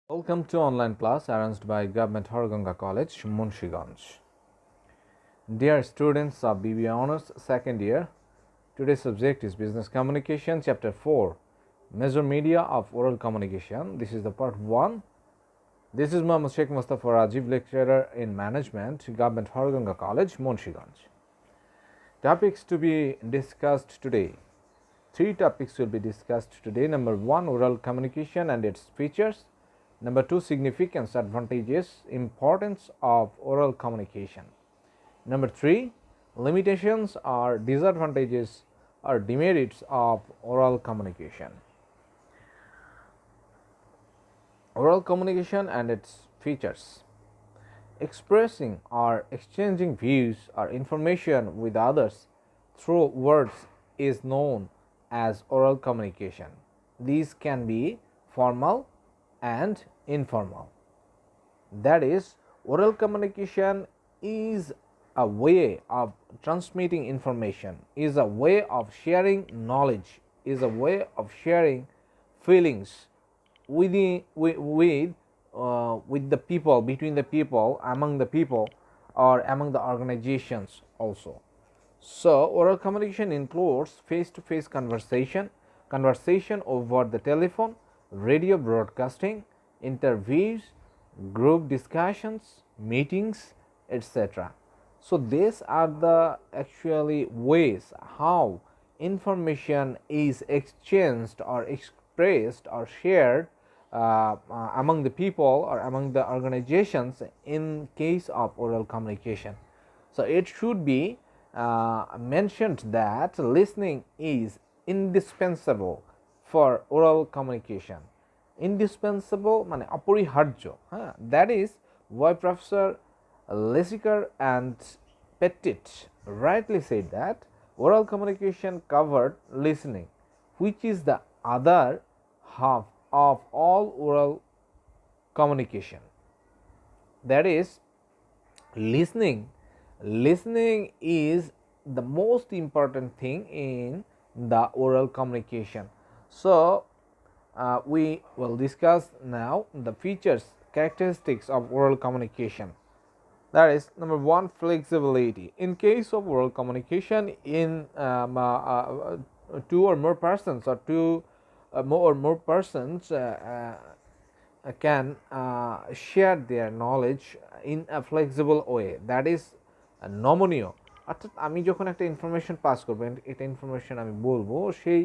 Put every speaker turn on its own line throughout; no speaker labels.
Welcome to online class arranged by Government Harganga College, Munshiganj. Dear students of BBA Honors second year, today's subject is Business Communication, Chapter 4, Major Media of Oral Communication. This is the part 1. This is Muhammad Sheikh Mustafa Razib, lecturer in Management, Government Harganga College, Munshiganj. Topics to be discussed today. 3 topics will be discussed today. Number 1, oral communication and its features. Number 2, significance, advantages, importance of oral communication. Number 3, limitations or disadvantages or demerits of oral communication. Oral communication and its features. Expressing or exchanging views or information with others through words is known as oral communication. These can be formal and informal. That is, oral communication is a way of transmitting information, is a way of sharing knowledge, is a way of sharing feelings with the people, between the people, among the people, or among the organizations also. So, oral communication includes face-to-face conversation, conversation over the telephone, radio broadcasting, interviews, group discussions, meetings, etc. So these are the actually ways how information is exchanged or expressed or shared among the people or among the organizations in case of oral communication. So it should be mentioned that listening is indispensable for oral communication. Indispensable মানে অপরিহার্য, হ্যাঁ, that is why Professor Lessiker and Petit rightly said that oral communication covered listening, which is the other half of all oral communication. That is, listening is the most important thing in the oral communication. So we will discuss now the features, characteristics of oral communication. That is, number 1, flexibility. In case of oral communication, in 2 or more persons or more persons can share their knowledge in a flexible way. That is নমনীয়। অর্থাৎ আমি যখন একটা information pass করবো, এটা information আমি বলবো, সেই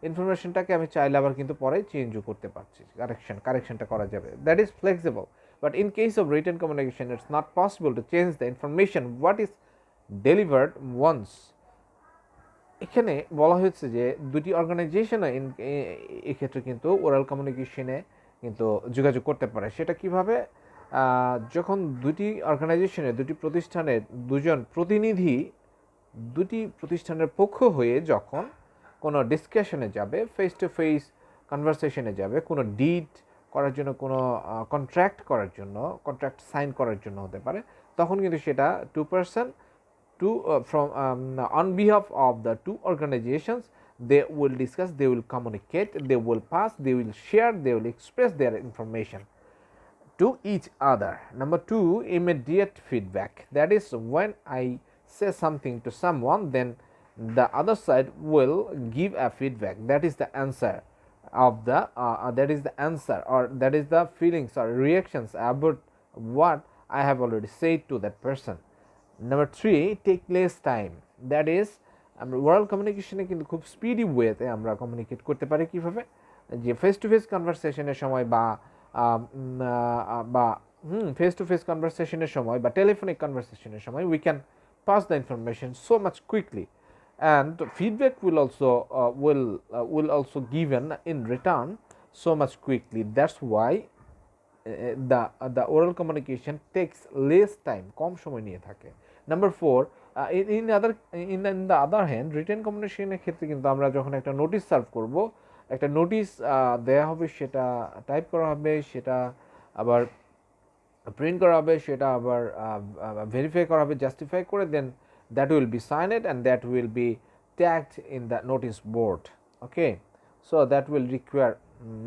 ইনফরমেশনটাকে আমি চাইলে আবার কিন্তু পরে চেঞ্জও করতে পারছি, কারেকশনটা করা যাবে। That is flexible. But in case of written communication it's not possible to change the information what is delivered once. এখানে বলা হয়েছে যে দুটি অর্গানাইজেশনে এক্ষেত্রে কিন্তু ওরাল কমিউনিকেশনে কিন্তু যোগাযোগ করতে পারে। সেটা কিভাবে? যখন দুটি অর্গানাইজেশনে, দুটি প্রতিষ্ঠানের দুজন প্রতিনিধি দুটি প্রতিষ্ঠানের পক্ষ হয়ে যখন কোনো ডিসকাশনে যাবে, ফেস টু ফেস কনভারসেশনে যাবে, কোনো ডিড করার জন্য, কোনো কন্ট্রাক্ট করার জন্য, কন্ট্রাক্ট সাইন করার জন্য হতে পারে, তখন কিন্তু সেটা two person from on behalf of the two organizations, they will discuss, they will communicate, they will pass, they will share, they will express their information to each other. Number 2, immediate feedback. That is, when I say something to someone, then the other side will give a feedback. That is the answer of the that is the answer, or that is the feelings or reactions about what I have already said to that person. Number 3, take less time. That is, আমরা oral কমিউনিকেশনে কিন্তু খুব speedy ওয়েতে আমরা communicate করতে পারি। কীভাবে? যে face to face কনভারসেশনের সময় বা ফেস টু ফেস কনভারসেশনের সময় বা টেলিফোনিক কনভারসেশনের সময় we can pass the information so much quickly, and feedback will also given in return so much quickly. That's why the oral communication takes less time, কম সময় নিয়ে থাকে। Number 4, in the other hand, written communication ক্ষেত্রে কিন্তু আমরা যখন একটা notice serve করব, একটা নোটিশ দেয়া হবে, সেটা টাইপ করা হবে, সেটা আবার প্রিন্ট করা হবে, সেটা আবার ভেরিফাই করা হবে, জাস্টিফাই করে, দেন that will be signed and that will be tagged in the notice board. Okay, so that will require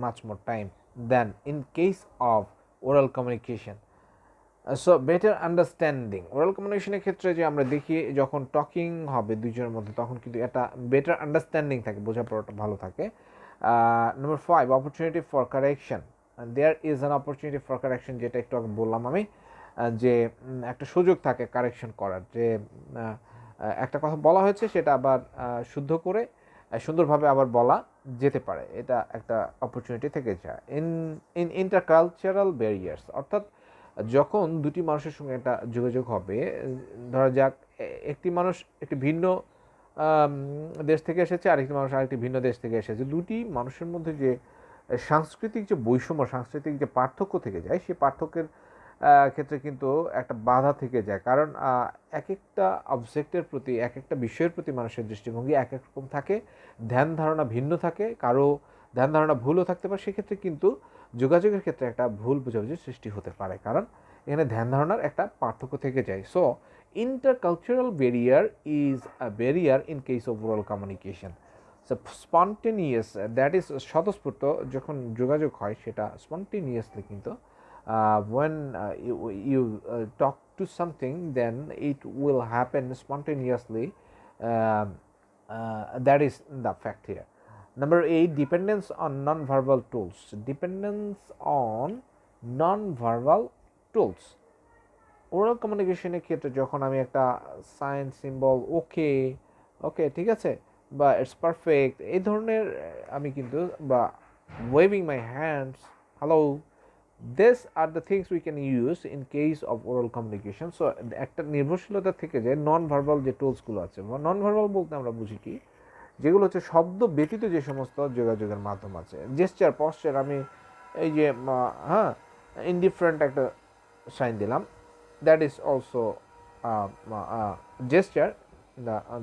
much more time than in case of oral communication. So better understanding, oral কমিউনিকেশনের ক্ষেত্রে যে আমরা দেখি যখন talking হবে দুইজনের মধ্যে তখন কিন্তু একটা বেটার আন্ডারস্ট্যান্ডিং থাকে, বোঝাপড়াটা ভালো থাকে। Number 5, opportunity for correction, there is an opportunity for correction, যেটা একটু আগে বললাম আমি, যে একটা সুযোগ থাকে কারেকশন করার, যে একটা কথা বলা হয়েছে সেটা আবার শুদ্ধ করে সুন্দরভাবে আবার বলা যেতে পারে, এটা একটা অপরচুনিটি থেকে যায়। ইন ইন্টারকালচারাল ব্যারিয়ার্স, অর্থাৎ যখন দুটি মানুষের সঙ্গে একটা যোগাযোগ হবে, ধরা যাক একটি মানুষ একটি ভিন্ন দেশ থেকে এসেছে, আরেকটি মানুষ আরেকটি ভিন্ন দেশ থেকে এসেছে, দুটি মানুষের মধ্যে যে সাংস্কৃতিক যে বৈষম্য, সাংস্কৃতিক যে পার্থক্য থেকে যায়, সেই পার্থক্যের ক্ষেত্রে কিন্তু একটা বাধা থেকে যায়, কারণ এক একটা অবজেক্টের প্রতি, এক একটা বিষয়ের প্রতি মানুষের দৃষ্টিভঙ্গি এক এক রকম থাকে, ধ্যান ধারণা ভিন্ন থাকে, কারো ধ্যান ধারণা ভুলও থাকতে পারে, সেক্ষেত্রে কিন্তু যোগাযোগের ক্ষেত্রে একটা ভুল বোঝাবুঝির সৃষ্টি হতে পারে, কারণ এখানে ধ্যান ধারণার একটা পার্থক্য থেকে যায়। So intercultural barrier is a barrier in case of oral communication. So spontaneous, that is স্বতঃস্ফূর্ত যখন যোগাযোগ হয় সেটা স্পন্টেনিয়াসলি, কিন্তু when you talk to something, then it will happen spontaneously. That is the fact here. Number 8, dependence on non-verbal tools. Dependence on non-verbal tools. Oral কমিউনিকেশনের ক্ষেত্রে যখন আমি একটা সাইন সিম্বল, ওকে ওকে ঠিক আছে, বা ইটস পারফেক্ট, এই ধরনের আমি কিন্তু, বা waving my hands, hello, this are the things we can use in case of oral communication. So একটা নির্ভরশীলতা থেকে যায় নন ভার্বাল যে টুলসগুলো আছে, নন ভার্বাল বলতে আমরা বুঝি কি, যেগুলো হচ্ছে শব্দ ব্যতীত যে সমস্ত যোগাযোগের মাধ্যম আছে, জেস্চার, পশ্চার, আমি এই যে হ্যাঁ ইনডিফারেন্ট একটা সাইন দিলাম, that is also gesture,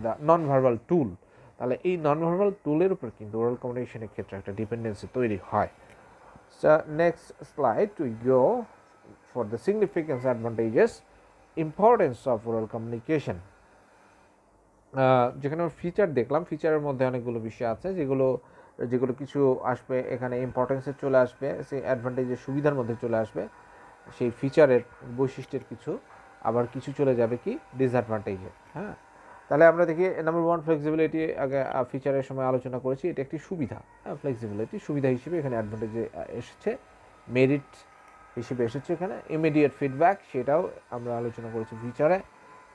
the non verbal tool. তাহলে এই নন ভার্বাল টুলের উপর কিন্তু ওরাল কমিউনিকেশনের ক্ষেত্রে একটা ডিপেন্ডেন্সি তৈরি হয়। So next slide we go for the significance, advantages, importance of oral communication. যেখানে ফিচার দেখলাম, ফিচারের মধ্যে অনেকগুলো বিষয় আছে, যেগুলো যেগুলো কিছু আসবে এখানে ইম্পর্টেন্সে চলে আসবে, সেই অ্যাডভান্টেজের সুবিধার মধ্যে চলে আসবে, সেই ফিচারের বৈশিষ্ট্যের কিছু, আবার কিছু চলে যাবে কি ডিসঅ্যাডভান্টেজে। হ্যাঁ, তাহলে আমরা দেখি নাম্বার 1, ফ্লেক্সিবিলিটি, আগে ফিচারের সময় আলোচনা করেছি, এটা একটি সুবিধা। ফ্লেক্সিবিলিটি সুবিধা হিসেবে এখানে অ্যাডভান্টেজে এসেছে, মেরিট হিসেবে এসেছে এখানে। ইমিডিয়েট ফিডব্যাক, সেটাও আমরা আলোচনা করেছি ফিচারে।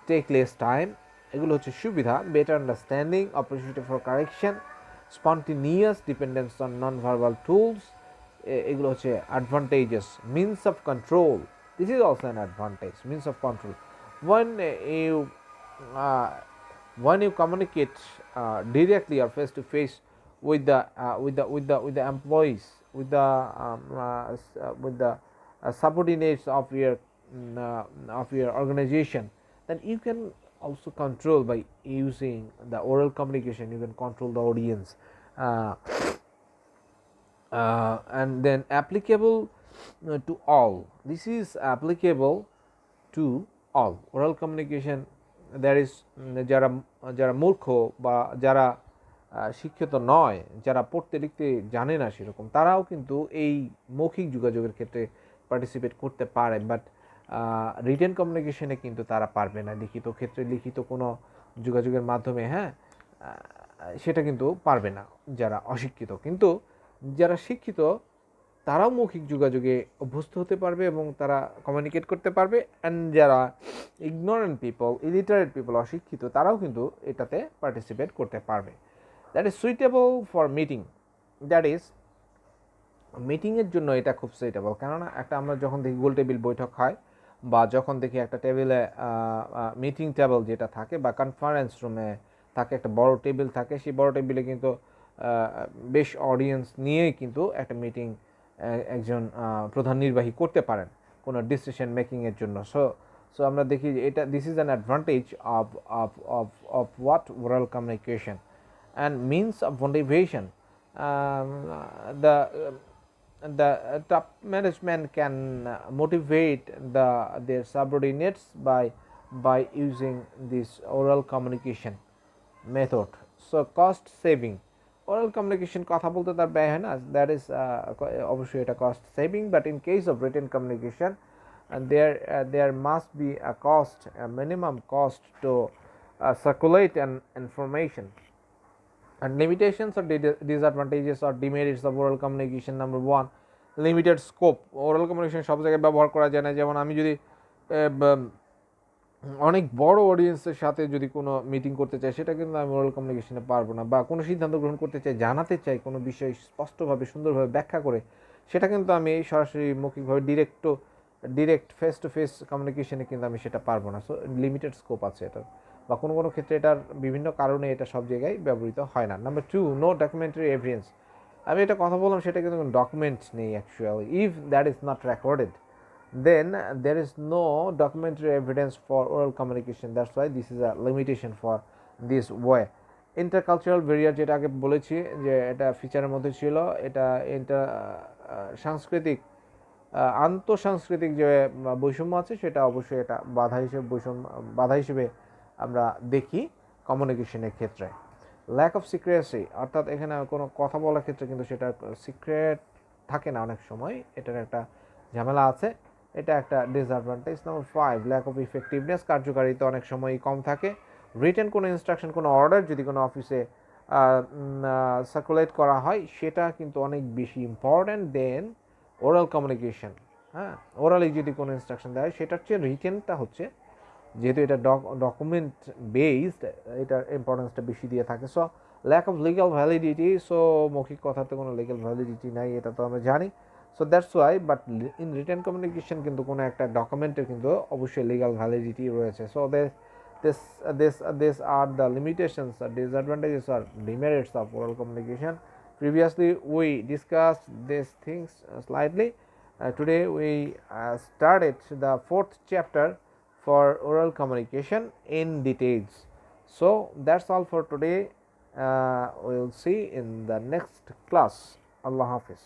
টেক লেস টাইম, এগুলো হচ্ছে সুবিধা। Better understanding, opportunity for correction, spontaneous, dependence on non verbal tools, এগুলো হচ্ছে advantages. Means of control, this is also an advantage, means of control. when you uh, when you communicate directly or face to face with the employees, with the subordinates of your organization, then you can also control by using the oral communication. You can control the audience, and then applicable to all. This is applicable to all. Oral communication, there is, যারা যারা মূর্খ বা যারা শিক্ষিত নয়, যারা পড়তে লিখতে জানে না সেরকম, তারাও কিন্তু এই মৌখিক যোগাযোগের ক্ষেত্রে পার্টিসিপেট করতে পারে, বাট রিটেন কমিউনিকেশনে কিন্তু তারা পারবে না, লিখিত ক্ষেত্রে, লিখিত কোনো যোগাযোগের মাধ্যমে, হ্যাঁ, সেটা কিন্তু পারবে না যারা অশিক্ষিত। কিন্তু যারা শিক্ষিত তারাও মৌখিক যোগাযোগে অভ্যস্ত হতে পারবে এবং তারা কমিউনিকেট করতে পারবে, অ্যান্ড যারা ইগনোরেন্ট পিপল, ইলিটারেট পিপল, অশিক্ষিত, তারাও কিন্তু এটাতে পার্টিসিপেট করতে পারবে। That is suitable for meeting, that is মিটিংয়ের জন্য এটা খুব সুইটেবল। কেননা একটা আমরা যখন দেখি গোল টেবিল বৈঠক হয়, বা যখন দেখি একটা টেবিলে মিটিং টেবিল যেটা থাকে, বা কনফারেন্স রুমে থাকে একটা বড় টেবিল থাকে, সেই বড় টেবিলে কিন্তু বেশ অডিয়েন্স নিয়েই কিন্তু একটা মিটিং একজন প্রধান নির্বাহী করতে পারেন কোনো ডিসিশন মেকিংয়ের জন্য। সো আমরা দেখি যে এটা, this is an advantage of of of of what oral communication and means of motivation. The top management can motivate their subordinates by using this oral communication method. So cost saving, oral communication কথা বলতে তার ব্যয় হয় না, that is অবশ্যই এটা cost saving, but in case of written communication there must be a cost, a minimum cost to circulate an information. And limitations or disadvantages or demerits of oral communication: number one, limited scope. oral communication সব জায়গায় ব্যবহার করা যায় না। যেমন আমি যদি অনেক বড় অডিয়েন্সের সাথে যদি কোনো মিটিং করতে চাই, সেটা কিন্তু আমি ওরাল কমিউনিকেশনে পারবো না। বা কোনো সিদ্ধান্ত গ্রহণ করতে চাই, জানাতে চাই কোনো বিষয় স্পষ্টভাবে সুন্দরভাবে ব্যাখ্যা করে, সেটা কিন্তু আমি সরাসরি মৌখিকভাবে ডিরেক্ট ফেস টু ফেস কমিউনিকেশনে কিন্তু আমি সেটা পারবো না। সো লিমিটেড স্কোপ আছে এটার, বা কোনো কোনো ক্ষেত্রে এটার বিভিন্ন কারণে এটা সব জায়গায় ব্যবহৃত হয় না। Number two, no documentary evidence. আমি এটা কথা বললাম, সেটা কিন্তু কোনো ডকুমেন্ট নেই actually. If that is not recorded, then there is no documentary evidence for oral communication. That's why this is a limitation for this way. Intercultural barrier, যেটা আগে বলেছি যে এটা ফিচারের মধ্যে ছিল, এটা সাংস্কৃতিক আন্তঃসাংস্কৃতিক যে বৈষম্য আছে, সেটা অবশ্যই এটা বাধা হিসেবে আমরা দেখি কমিউনিকেশনের ক্ষেত্রে। ল্যাক অফ সিক্রেসি, অর্থাৎ এখানে কোনো কথা বলার ক্ষেত্রে কিন্তু সেটা সিক্রেট থাকে না অনেক সময়, এটার একটা ঝামেলা আছে, এটা একটা disadvantage. Number five, lack of effectiveness, কার্যকারিতা অনেক সময় কম থাকে। রিটেন কোনো ইনস্ট্রাকশন, কোনো অর্ডার যদি কোনো অফিসে সার্কুলেট করা হয়, সেটা কিন্তু অনেক বেশি ইম্পর্ট্যান্ট দেন ওরাল কমিউনিকেশন। হ্যাঁ, ওরালি যদি কোনো ইনস্ট্রাকশন দেয়, সেটার চেয়ে রিটেনটা হচ্ছে, যেহেতু এটা ডকুমেন্ট বেসড, এটার ইম্পর্টেন্সটা বেশি দিয়ে থাকে। So lack of legal validity, so মৌখিক কথাতে কোনো লিগাল ভ্যালিডিটি নাই, এটা তো আমরা জানি। So that's why, but in written communication কিন্তু কোনো একটা ডকুমেন্টের কিন্তু অবশ্যই লিগাল ভ্যালিডিটি রয়েছে। So this are the limitations, disadvantages or demerits of oral communication. Previously we discussed these things slightly. Today we started the fourth chapter for oral communication in details. So that's all for today. We'll see in the next class. Allah Hafiz.